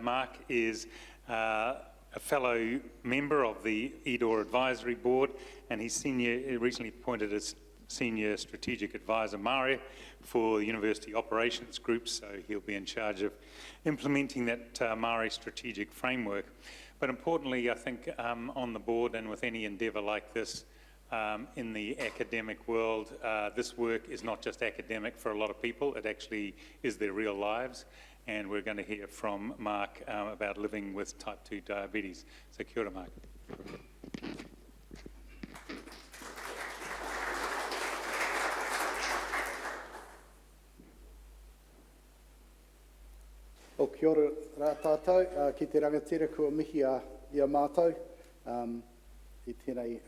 Mark is a fellow member of the EDOR Advisory Board, and he's recently appointed as Senior Strategic Adviser Māori for the University Operations Group, so he'll be in charge of implementing that Māori strategic framework. But importantly, I think on the board and with any endeavour like this in the academic world, this work is not just academic for a lot of people, it actually is their real lives. And we're going to hear from Mark about living with type 2 diabetes. So kia ora, Mark. O kia ora rā tātou, ki te rangatira kua mihi a ia mātou, i tēnei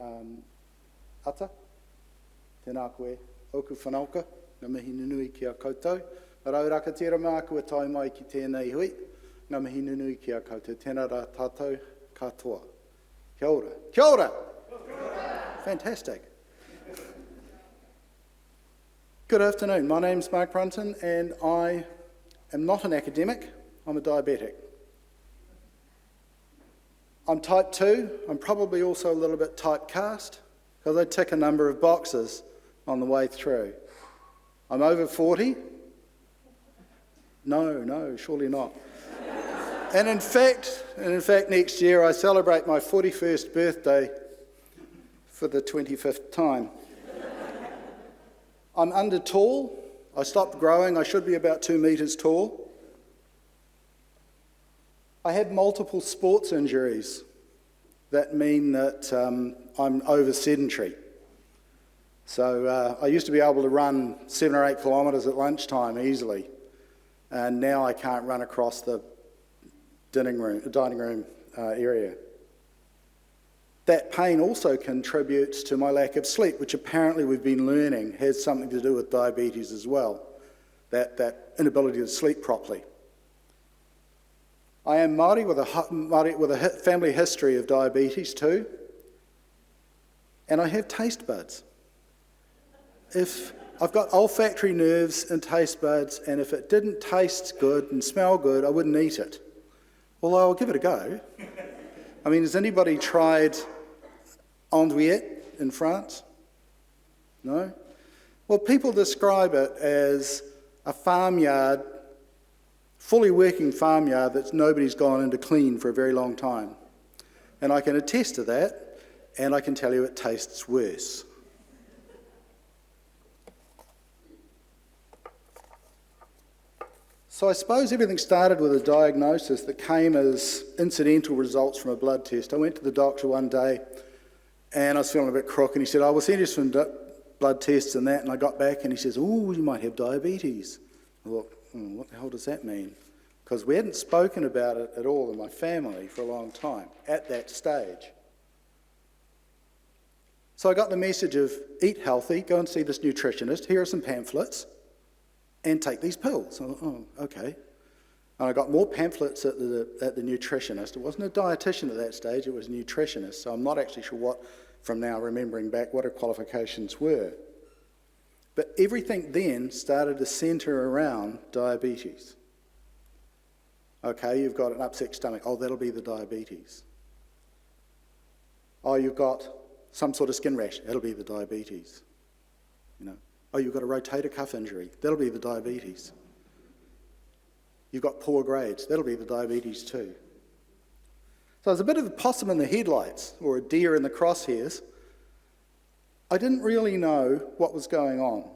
ata, tēnā koe oku whanauka, ngā mihi nunui ki a koutou. Rau rakatira mā kua tai mai ki tēnei hui, ngā mihi nunui ki a koutou, tēnā rā tātou katoa. Kia ora. Kia ora! Fantastic. Good afternoon, my name's Mark Brunton and I am not an academic, I'm a diabetic. I'm type 2, I'm probably also a little bit typecast because I tick a number of boxes on the way through. I'm over 40. No, surely not. And in fact, next year I celebrate my 41st birthday for the 25th time. I'm under tall. I stopped growing. I should be about 2 metres tall. I have multiple sports injuries that mean that I'm over sedentary. So I used to be able to run 7 or 8 kilometres at lunchtime easily, and now I can't run across the dining room area. That pain also contributes to my lack of sleep, which apparently we've been learning has something to do with diabetes as well, that inability to sleep properly. I am Māori with a family history of diabetes too, and I have taste buds. If I've got olfactory nerves and taste buds, and if it didn't taste good and smell good, I wouldn't eat it. Although I'll give it a go. I mean, has anybody tried andouillette in France? No? Well, people describe it as a farmyard, fully working farmyard that nobody's gone in to clean for a very long time. And I can attest to that, and I can tell you it tastes worse. So I suppose everything started with a diagnosis that came as incidental results from a blood test. I went to the doctor one day and I was feeling a bit crook, and he said, "I will send you some blood tests and that," and I got back and he says, "Oh, you might have diabetes." I thought, what the hell does that mean? Because we hadn't spoken about it at all in my family for a long time at that stage. So I got the message of eat healthy, go and see this nutritionist, here are some pamphlets, and take these pills. I thought, oh, okay. And I got more pamphlets at the nutritionist. It wasn't a dietitian at that stage, it was a nutritionist, so I'm not actually sure what, from now remembering back, what her qualifications were. But everything then started to centre around diabetes. Okay, you've got an upset stomach. Oh, that'll be the diabetes. Oh, you've got some sort of skin rash. That'll be the diabetes. You know. Oh, you've got a rotator cuff injury. That'll be the diabetes. You've got poor grades. That'll be the diabetes too. So it's a bit of a possum in the headlights, or a deer in the crosshairs. I didn't really know what was going on.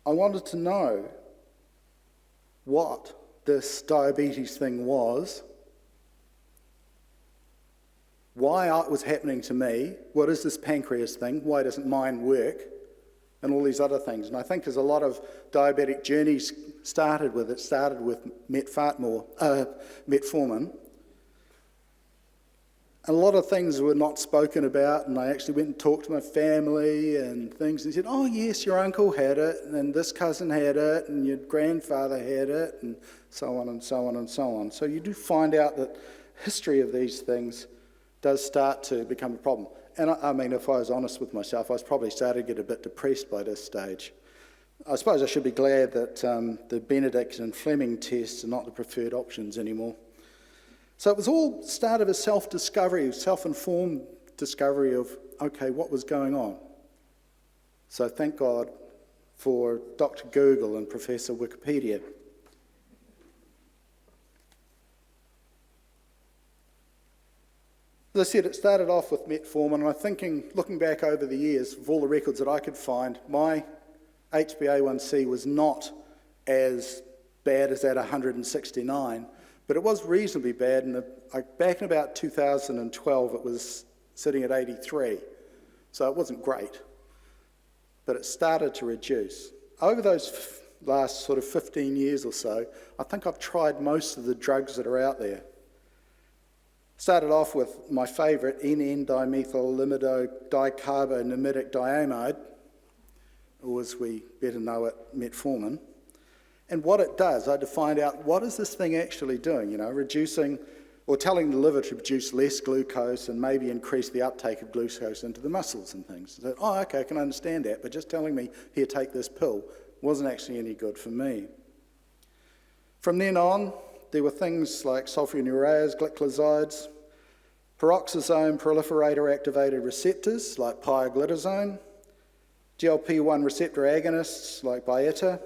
I wanted to know what this diabetes thing was, why it was happening to me, what is this pancreas thing, why doesn't mine work, and all these other things. And I think as a lot of diabetic journeys started with metformin. A lot of things were not spoken about, and I actually went and talked to my family and things, and said, oh yes, your uncle had it, and this cousin had it, and your grandfather had it, and so on and so on and so on. So you do find out that history of these things does start to become a problem. And I mean, if I was honest with myself, I was probably starting to get a bit depressed by this stage. I suppose I should be glad that the Benedict and Fleming tests are not the preferred options anymore. So it was all start of a self-discovery, self-informed discovery of, okay, what was going on. So thank God for Dr. Google and Professor Wikipedia. As I said, it started off with metformin, and I'm thinking, looking back over the years, of all the records that I could find, my HbA1c was not as bad as that 169, but it was reasonably bad, and back in about 2012 it was sitting at 83, so it wasn't great, but it started to reduce. Over those last sort of 15 years or so, I think I've tried most of the drugs that are out there. Started off with my favourite, N,N-dimethyl-limido-dicarbonamidic diamide, or as we better know it, metformin. And what it does, I had to find out, what is this thing actually doing? Reducing, or telling the liver to produce less glucose and maybe increase the uptake of glucose into the muscles and things. So, okay, I can understand that, but just telling me, here, take this pill, wasn't actually any good for me. From then on, there were things like sulfonylureas, glycosides, peroxisome proliferator activated receptors like pioglitazone, GLP-1 receptor agonists like Byetta,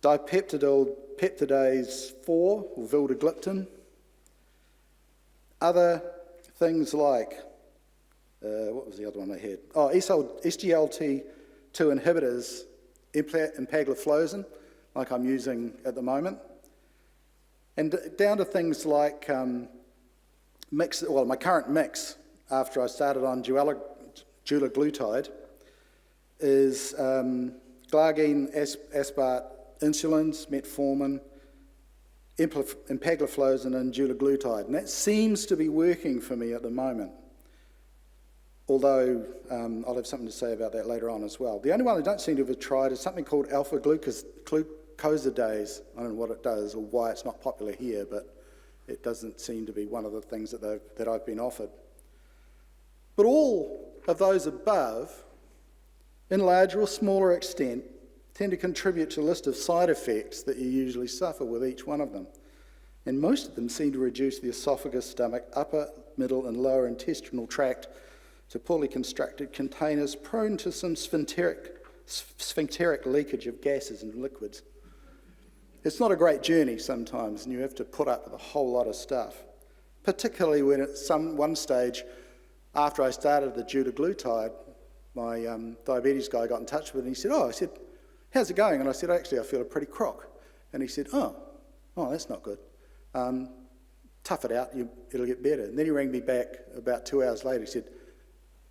dipeptidyl peptidase 4, or vildagliptin, other things like, what was the other one I had? SGLT2 inhibitors, empagliflozin, like I'm using at the moment, and down to things like my current mix after I started on dulaglutide is glargine, aspart, insulins, metformin, empagliflozin and dulaglutide, and that seems to be working for me at the moment, although I'll have something to say about that later on as well. The only one I don't seem to have tried is something called alpha-glucosidase. I don't know what it does or why it's not popular here, but it doesn't seem to be one of the things that I've been offered. But all of those above, in larger or smaller extent, tend to contribute to a list of side effects that you usually suffer with each one of them. And most of them seem to reduce the esophagus, stomach, upper, middle and lower intestinal tract to poorly constructed containers prone to some sphincteric leakage of gases and liquids. It's not a great journey sometimes, and you have to put up with a whole lot of stuff, particularly when at one stage, after I started the dulaglutide, my diabetes guy got in touch with me and he said, how's it going? And I said, actually, I feel a pretty crock. And he said, oh, that's not good. Tough it out, it'll get better. And then he rang me back about 2 hours later. He said,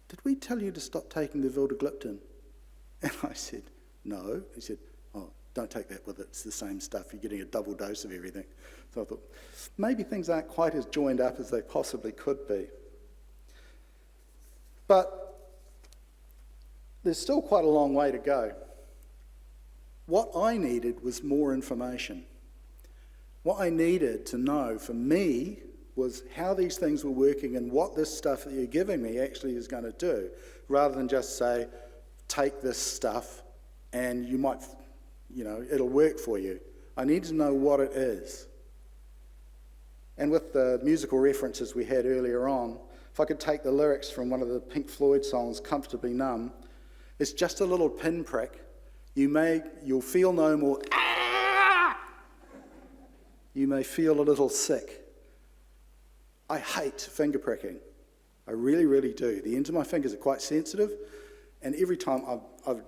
did we tell you to stop taking the vildagliptin? And I said, no. He said, don't take that with it, it's the same stuff, you're getting a double dose of everything. So I thought, maybe things aren't quite as joined up as they possibly could be. But there's still quite a long way to go. What I needed was more information. What I needed to know for me was how these things were working and what this stuff that you're giving me actually is going to do, rather than just say, take this stuff and you might, it'll work for you. I need to know what it is. And with the musical references we had earlier on, if I could take the lyrics from one of the Pink Floyd songs, Comfortably Numb, it's just a little pinprick. You'll feel no more, you may feel a little sick. I hate finger pricking. I really, really do. The ends of my fingers are quite sensitive, and every time I've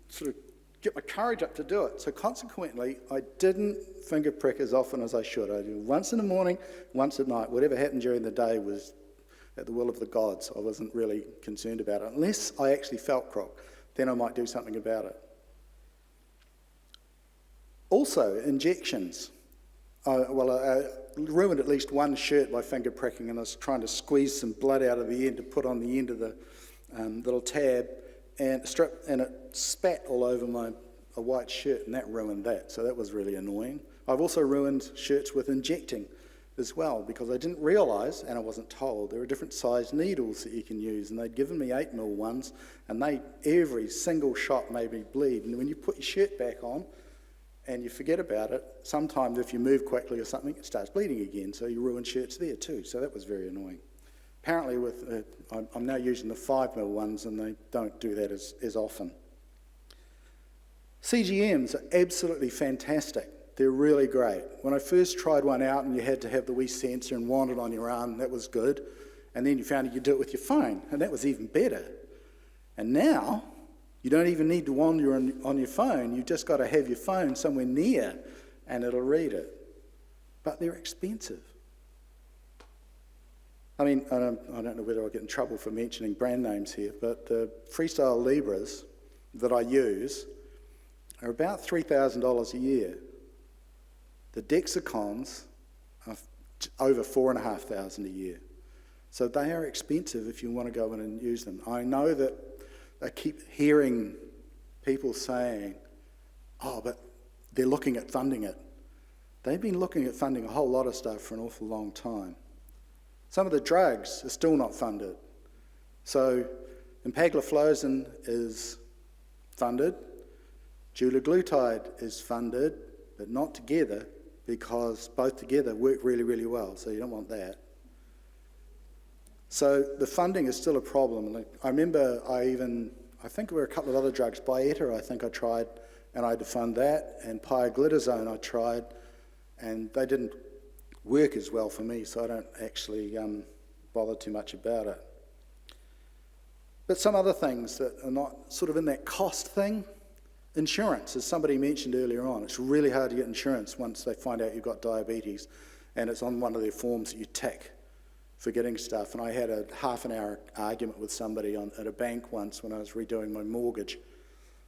sort of get my courage up to do it. So consequently, I didn't finger prick as often as I should. I do once in the morning, once at night. Whatever happened during the day was at the will of the gods. I wasn't really concerned about it. Unless I actually felt crock, then I might do something about it. Also, injections. I ruined at least one shirt by finger pricking, and I was trying to squeeze some blood out of the end to put on the end of the little tab, and it spat all over a white shirt, and that ruined that. So that was really annoying. I've also ruined shirts with injecting as well, because I didn't realise, and I wasn't told, there are different sized needles that you can use, and they'd given me 8mm ones, and every single shot made me bleed. And when you put your shirt back on, and you forget about it. Sometimes if you move quickly or something, it starts bleeding again, so you ruin shirts there too. So that was very annoying. Apparently I'm now using the 5mm ones, and they don't do that as often. CGMs are absolutely fantastic. They're really great. When I first tried one out and you had to have the wee sensor and wind it on your arm, that was good. And then you found you could do it with your phone, and that was even better. And now, you don't even need to wander on your phone. You've just got to have your phone somewhere near, and it'll read it. But they're expensive. I mean, I don't know whether I'll get in trouble for mentioning brand names here, but the Freestyle Libras that I use are about $3,000 a year. The Dexicons are over $4,500 a year. So they are expensive if you want to go in and use them. I know that I keep hearing people saying, oh, but they're looking at funding it. They've been looking at funding a whole lot of stuff for an awful long time. Some of the drugs are still not funded. So empagliflozin is funded, dulaglutide is funded, but not together, because both together work really, really well, so you don't want that. So the funding is still a problem. Like, I remember I think there were a couple of other drugs, Byetta I think I tried, and I had to fund that, and pioglitazone I tried, and they didn't work as well for me, so I don't actually bother too much about it. But some other things that are not sort of in that cost thing, insurance, as somebody mentioned earlier on, it's really hard to get insurance once they find out you've got diabetes, and it's on one of their forms that you tick for getting stuff. And I had a half-an-hour argument with somebody at a bank once when I was redoing my mortgage,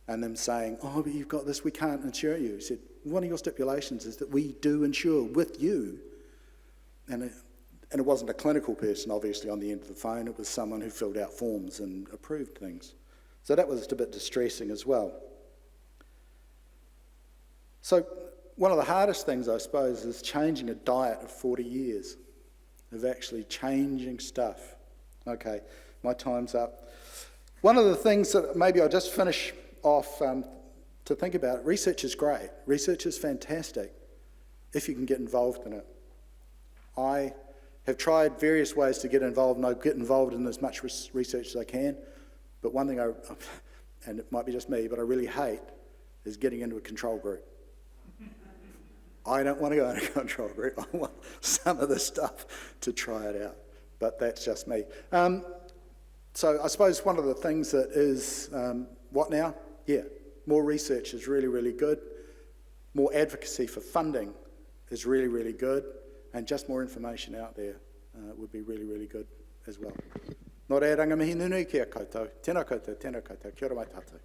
and them saying, oh, but you've got this, we can't insure you. He said, one of your stipulations is that we do insure with you. And it wasn't a clinical person, obviously, on the end of the phone. It was someone who filled out forms and approved things. So that was a bit distressing as well. So one of the hardest things, I suppose, is changing a diet of 40 years, of actually changing stuff. Okay, my time's up. One of the things that maybe I'll just finish off to think about, research is great. Research is fantastic if you can get involved in it. I have tried various ways to get involved, and I get involved in as much research as I can, but one thing and it might be just me, but I really hate, is getting into a control group. I don't want to go in a control group. I want some of the stuff to try it out, but that's just me. So I suppose one of the things that is, what now? Yeah, more research is really, really good. More advocacy for funding is really, really good, and just more information out there would be really, really good as well. Nō reira ngā mihi nunui ki a koutou. Tēnā koutou, kia ora mai tātou.